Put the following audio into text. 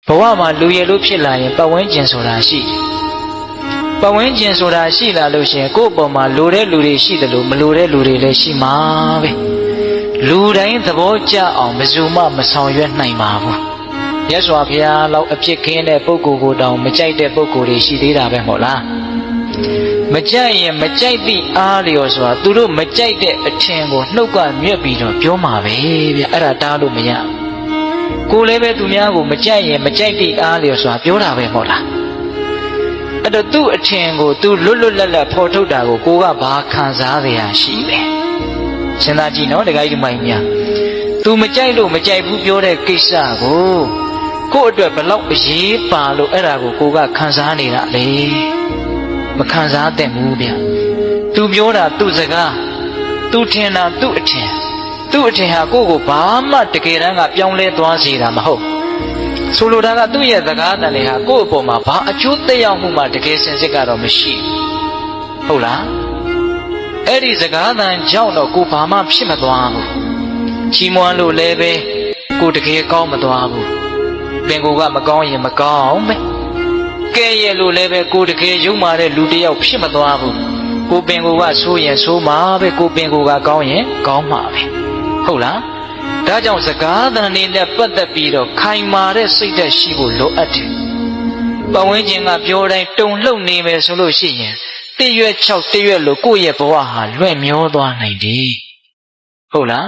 ဘဝမှာလူရည်လို့ဖြစ်လာရင်ပတ်ဝန်းကျင်ဆိုတာရှိတယ်ပတ်ဝန်းကျင်ဆိုတာရှိလာလို့ရှိရင်ကိုယ့်အပေါ်မှာလိုတဲ့လူတွေရှိတယ်လို့မလိုတဲ့လူတွေလည်းရှိမှာပဲလူတိုင်းသဘောကျအောင်ဘယ်သူမှမဆောင်ရွက်နိုင်ပါဘူးမြတ်စွာဘုရားလောက်အဖြစ်ခင်းတဲ့ပုဂ္ဂိုလ်ကိုတောင်မကြိုက်တဲ့ပုဂ္ဂိုလ်တွေရှိသေးတာပဲမဟုတ်လားမကြိုက်ရင်မကြိုက်သည့်အားလျော်ဆိုတာသူတို့မကြိုက်တဲ့အထင်ကိုနှုတ်ကမြက်ပြီးတော့ပြောမှာပဲဗျအဲ့ဒါတားလို့မရကိုလည်းပဲသူများကိုမကြိုက်ရင်မကြိုက်သည့်အားလျော်ဆိုတာပြောတာပဲမဟုတ်လားအဲ့တော့သူ့အထင်ကိုသူလွတ်လွတ်လပ်လပ်ဖော်ထုတ်တာကိုကိုကဘာခံစားရရှိလဲစဉ်းစားကြည့်နော်တခါကြီးဒီမိုင်းများသူမကြိုက်လို့မကြိုက်ဘူးပြောတဲ့ကိစ္စကိုကို့အတွက်ဘလောက်အရေးပါလို့အဲ့ဒါကိုကခံစားနေတာလေမခံစားသင့်ဘူးဗျသူပြောတာသူ့စကားသူထင်တာသူ့အထင်ဟာကိုယ့်ကိုဘာမှတကယ်တမ်းကပြောင်းလဲသွားစေတာမဟုတ်ဆိုလိုတာကသူ့ရဲ့စကားတန်တွေဟာကိုယ့်အပေါ်မှာဘာအကျိုးသက်ရောက်မှုမှတကယ်စင်စစ်ကတော့မရှိဟုတ်လားအဲ့ဒီစကားတန်ကြောင့်တော့ကိုဘာမှဖြစ်မသွားဘူးချီးမွမ်းလို့လည်းပဲကိုတကယ်ကောင်းမသွားဘူးပင်ကိုကမကောင်းရင်မကောင်းပဲကဲရဲ့လို့လည်းပဲကိုတကယ်ယုံမာတဲ့လူတစ်ယောက်ဖြစ်မသွားဘူးကိုပင်ကိုကဆိုးရင်ဆိုးမှာပဲကိုပင်ကိုကကောင်းရင်ကောင်းမှာပဲဟုတ်လားဒါကြောင့်စကားသံတွေနဲ့ပတ်သက်ပြီးတော့ခိုင်မာတဲ့စိတ်ဓာတ်ရှိဖို့လိုအပ်တယ်ပတ်ဝန်းကျင်ကပြောတိုင်းတုန်လှုပ်နေမယ်ဆိုလို့ရှိရင်တရွက်6တရွက်လို့ကိုယ့်ရဲ့ဘဝဟာလွဲ့မျောသွားနိုင်တယ်ဟုတ်လား